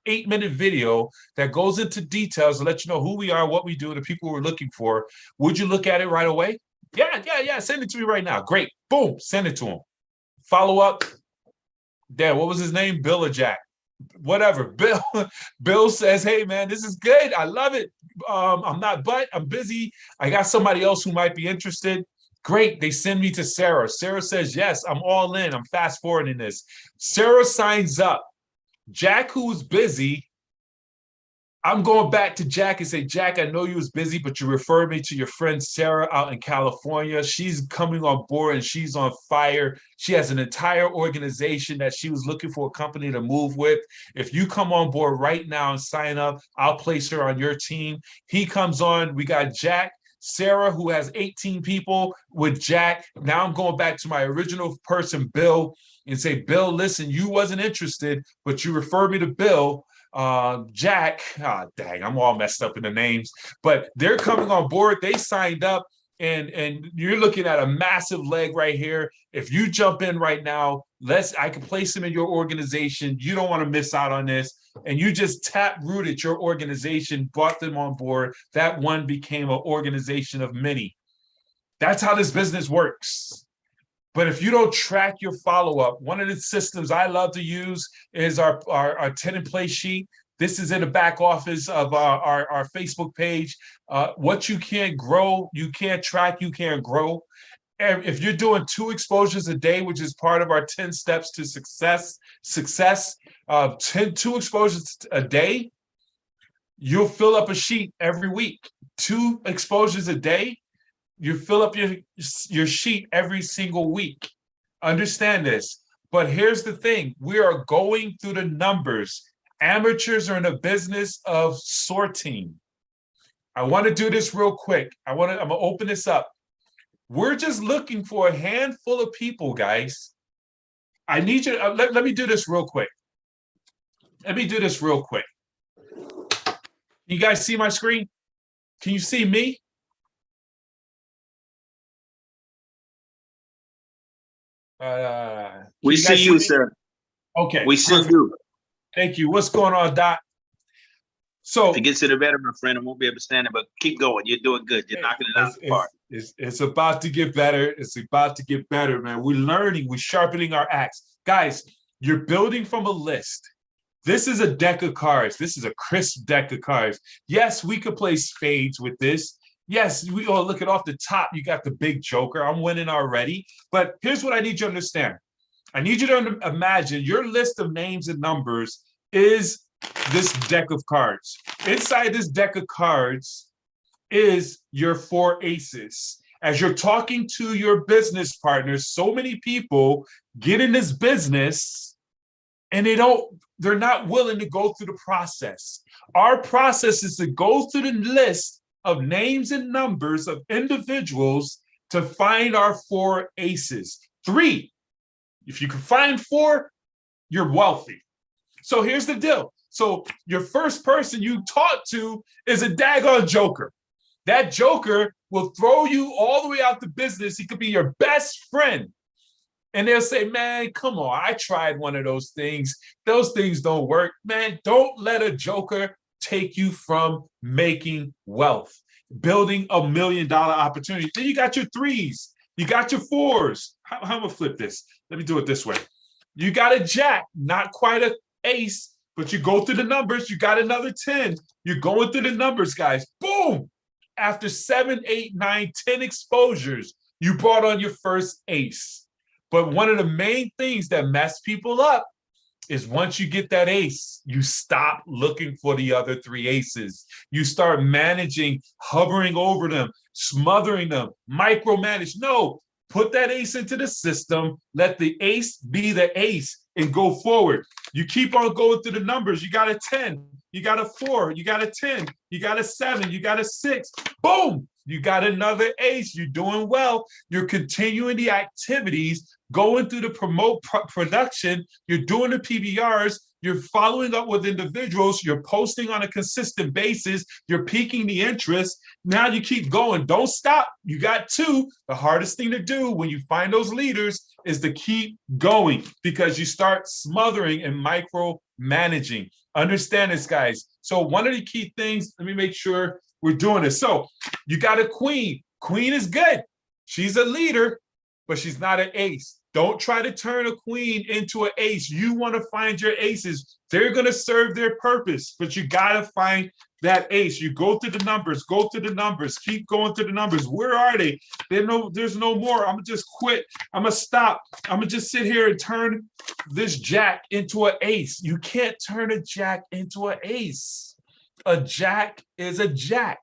Speaker 1: 8-minute video that goes into details to let you know who we are, what we do, the people we're looking for, would you look at it right away? Yeah. Send it to me right now. Great. Boom. Send it to him. Follow up. Dad, what was his name? Bill or Jack? Whatever. Bill says, hey, man, this is good. I love it. I'm busy. I got somebody else who might be interested. Great. They send me to Sarah. Sarah says, yes, I'm all in. I'm fast forwarding this. Sarah signs up. Jack, who's busy, I'm going back to Jack and say, Jack, I know you was busy, but you referred me to your friend Sarah out in California. She's coming on board and she's on fire. She has an entire organization that she was looking for a company to move with. If you come on board right now and sign up, I'll place her on your team. He comes on. We got Jack, Sarah, who has 18 people with Jack. Now I'm going back to my original person, Bill, and say, Bill, listen, you wasn't interested, but you referred me to Bill. Jack, dang, I'm all messed up in the names, but they're coming on board. They signed up, and you're looking at a massive leg right here. If you jump in right now, I can place them in your organization. You don't want to miss out on this. And you just tap rooted your organization, brought them on board. That one became an organization of many. That's how this business works. But if you don't track your follow-up, one of the systems I love to use is our tenant play sheet. This is in the back office of our Facebook page. What you can't grow, you can't track, you can't grow. And if you're doing 2 exposures a day, which is part of our 10 steps to success, 2 exposures a day, you'll fill up a sheet every week. 2 exposures a day, you fill up your sheet every single week. Understand this. But here's the thing. We are going through the numbers. Amateurs are in a business of sorting. I want to do this real quick. I'm going to open this up. We're just looking for a handful of people, guys. I need you. Let me do this real quick. You guys see my screen? Can you see me?
Speaker 4: We see you, sir.
Speaker 1: Okay.
Speaker 4: We see you.
Speaker 1: Thank you. What's going on, Doc? So
Speaker 4: if it gets any better, my friend, I won't be able to stand it, but keep going. You're doing good. You're knocking it out of the park.
Speaker 1: It's about to get better. It's about to get better, man. We're learning. We're sharpening our axe. Guys, you're building from a list. This is a deck of cards. This is a crisp deck of cards. Yes, we could play spades with this. Yes, we all look at off the top. You got the big joker. I'm winning already. But here's what I need you to understand. I need you to imagine your list of names and numbers is this deck of cards. Inside this deck of cards is your 4 aces. As you're talking to your business partners, so many people get in this business and they're not willing to go through the process. Our process is to go through the list of names and numbers of individuals to find our 4 aces. 3. If you can find 4, you're wealthy. So here's the deal. So your first person you talk to is a daggone joker. That joker will throw you all the way out the business. He could be your best friend. And they'll say, man, come on, I tried one of those things. Those things don't work. Man, don't let a joker take you from making wealth, building $1 million opportunity. Then you got your 3s. You got your 4s. How am I gonna flip this? Let me do it this way. You got a jack, not quite an ace, but you go through the numbers, you got another 10. You're going through the numbers, guys. Boom! After 7, 8, 9, 10 exposures, you brought on your first ace. But one of the main things that mess people up is once you get that ace, you stop looking for the other 3 aces. You start managing, hovering over them, smothering them, micromanage. No, put that ace into the system, let the ace be the ace and go forward. You keep on going through the numbers. You got a 10, you got a 4, you got a 10, you got a 7, you got a 6. Boom! You got another ace. You're doing well. You're continuing the activities, going through the production. You're doing the PBRs. You're following up with individuals. You're posting on a consistent basis. You're piquing the interest. Now you keep going. Don't stop. You got 2. The hardest thing to do when you find those leaders is to keep going because you start smothering and micromanaging. Understand this, guys. So one of the key things, let me make sure we're doing this. So you got a queen. Queen is good. She's a leader, but she's not an ace. Don't try to turn a queen into an ace. You want to find your aces. They're going to serve their purpose, but you got to find that ace. You go through the numbers, keep going through the numbers. Where are they? There's no more. I'm going to just quit. I'm going to stop. I'm going to just sit here and turn this jack into an ace. You can't turn a jack into an ace. A jack is a jack.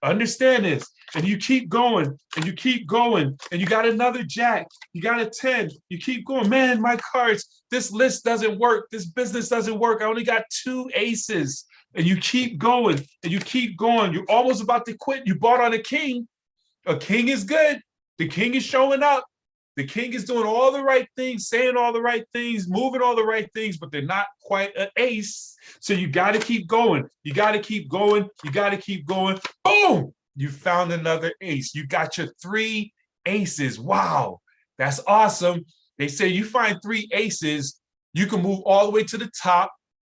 Speaker 1: Understand this. And you keep going, and you keep going, and you got another jack. You got a 10. You keep going. Man, my cards, this list doesn't work. This business doesn't work. I only got 2 aces. And you keep going, and you keep going. You're almost about to quit. You bought on a king. A king is good. The king is showing up. The king is doing all the right things, saying all the right things, moving all the right things, but they're not quite an ace. So you got to keep going. You got to keep going. You got to keep going. Boom! You found another ace. You got your 3 aces. Wow, that's awesome. They say you find 3 aces, you can move all the way to the top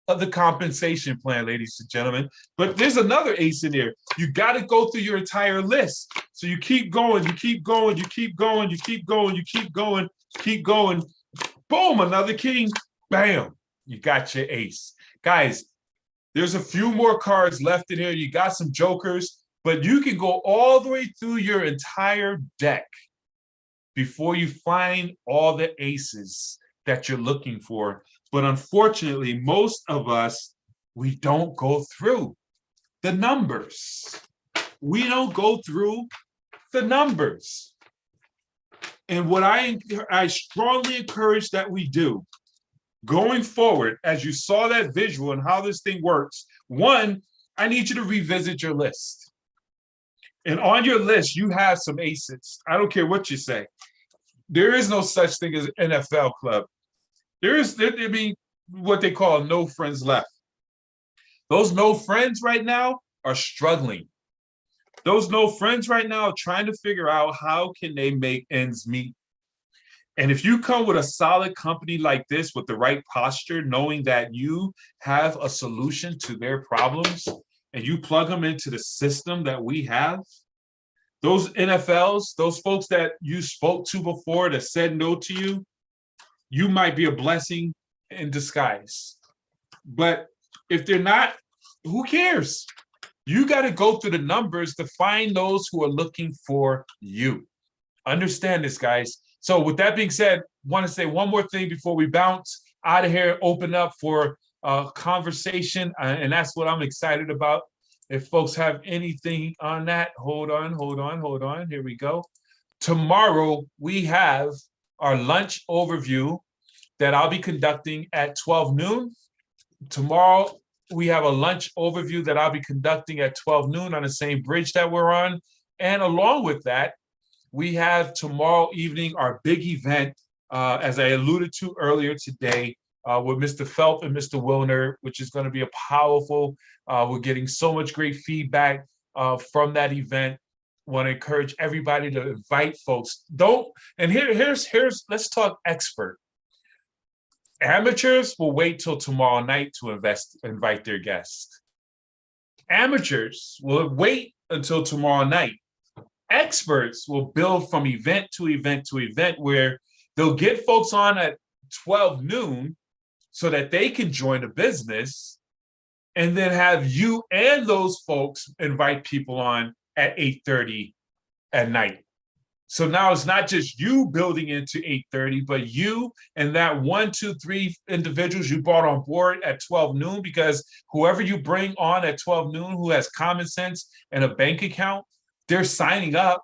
Speaker 1: of the compensation plan, ladies and gentlemen. But there's another ace in there. You got to go through your entire list. So you keep going, you keep going, you keep going, you keep going, you keep going, keep going. Boom, another king. Bam, you got your ace. Guys, there's a few more cards left in here. You got some jokers, but you can go all the way through your entire deck before you find all the aces that you're looking for. But unfortunately, most of us, we don't go through the numbers. We don't go through the numbers. And what I strongly encourage that we do, going forward, as you saw that visual and how this thing works, 1, I need you to revisit your list. And on your list, you have some aces. I don't care what you say. There is no such thing as an NFL club. There be what they call no friends left. Those no friends right now are struggling. Those no friends right now are trying to figure out how can they make ends meet. And if you come with a solid company like this with the right posture, knowing that you have a solution to their problems and you plug them into the system that we have, those NFLs, those folks that you spoke to before that said no to you, you might be a blessing in disguise. But if they're not, who cares? You got to go through the numbers to find those who are looking for you. Understand this, guys. So with that being said, I want to say one more thing before we bounce out of here, open up for a conversation, and that's what I'm excited about. If folks have anything on that, hold on. Here we go. Tomorrow, we have our lunch overview that I'll be conducting at 12 noon. Tomorrow, we have a lunch overview that I'll be conducting at 12 noon on the same bridge that we're on. And along with that, we have tomorrow evening our big event, as I alluded to earlier today, with Mr. Phelps and Mr. Wilner, which is going to be a powerful, we're getting so much great feedback from that event. Want to encourage everybody to invite folks. Here's let's talk expert. Amateurs will wait till tomorrow night to invite their guests. Amateurs will wait until tomorrow night. Experts will build from event to event to event where they'll get folks on at 12 noon so that they can join the business, and then have you and those folks invite people on at 8:30 at night. So now it's not just you building into 8:30, but you and that 1, 2, 3 individuals you brought on board at 12 noon, because whoever you bring on at 12 noon who has common sense and a bank account, they're signing up,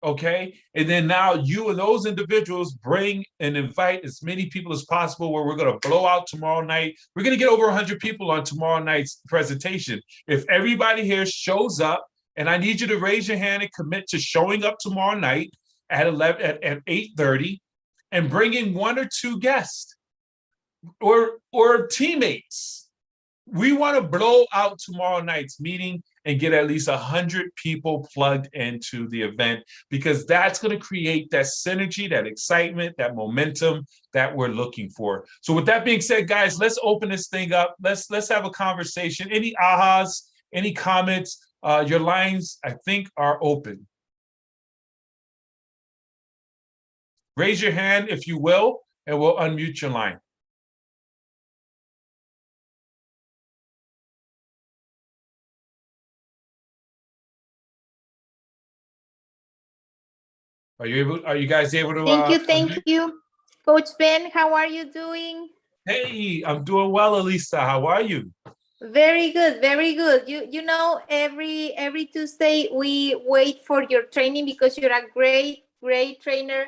Speaker 1: okay? And then now you and those individuals bring and invite as many people as possible, where we're going to blow out tomorrow night. We're going to get over 100 people on tomorrow night's presentation. If everybody here shows up, and I need you to raise your hand and commit to showing up tomorrow night at 8:30 and bringing 1 or 2 guests or teammates. We want to blow out tomorrow night's meeting and get at least 100 people plugged into the event, because that's going to create that synergy, that excitement, that momentum that we're looking for. So with that being said, guys, let's open this thing up. Let's have a conversation. Any ahas, any comments? Your lines, I think, are open. Raise your hand if you will, and we'll unmute your line. Are you guys able to?
Speaker 5: Thank you. Coach Ben, how are you doing?
Speaker 1: Hey, I'm doing well, Elisa. How are you?
Speaker 5: Very good, very good. You know, every Tuesday we wait for your training because you're a great trainer,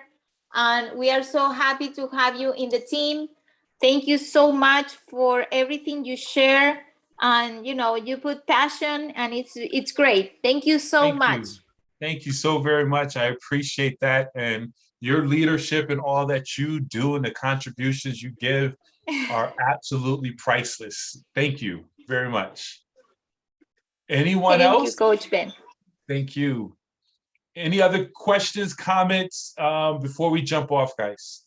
Speaker 5: and we are so happy to have you in the team. Thank you so much for everything you share, and you know, you put passion, and it's great. Thank you so much.
Speaker 1: Thank you so very much. I appreciate that, and your leadership and all that you do and the contributions you give are absolutely priceless. Thank you very much. Anyone else?
Speaker 5: Thank you, Coach Ben.
Speaker 1: Thank you. Any other questions, comments before we jump off, guys?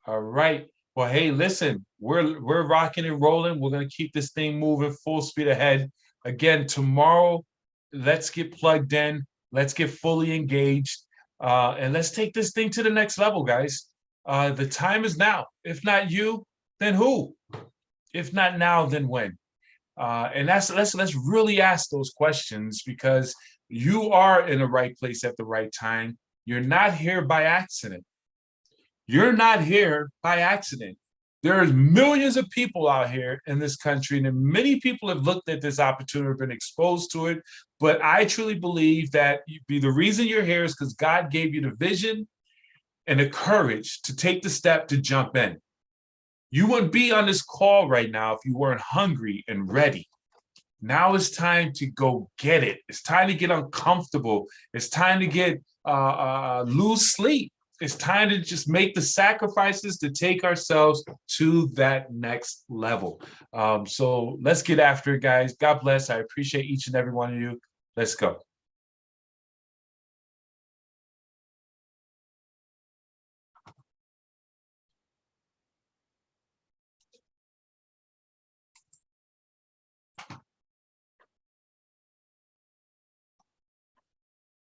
Speaker 1: All right. Well, hey, listen, we're rocking and rolling. We're going to keep this thing moving full speed ahead. Again, tomorrow, let's get plugged in. Let's get fully engaged. And let's take this thing to the next level, guys. The time is now. If not you, then who? If not now, then when? And let's really ask those questions, because you are in the right place at the right time. You're not here by accident. You're not here by accident. There's millions of people out here in this country, and many people have looked at this opportunity, have been exposed to it. But I truly believe that the reason you're here is because God gave you the vision and the courage to take the step to jump in. You wouldn't be on this call right now if you weren't hungry and ready. Now it's time to go get it. It's time to get uncomfortable. It's time to get lose sleep. It's time to just make the sacrifices to take ourselves to that next level. So let's get after it, guys. God bless. I appreciate each and every one of you. Let's go.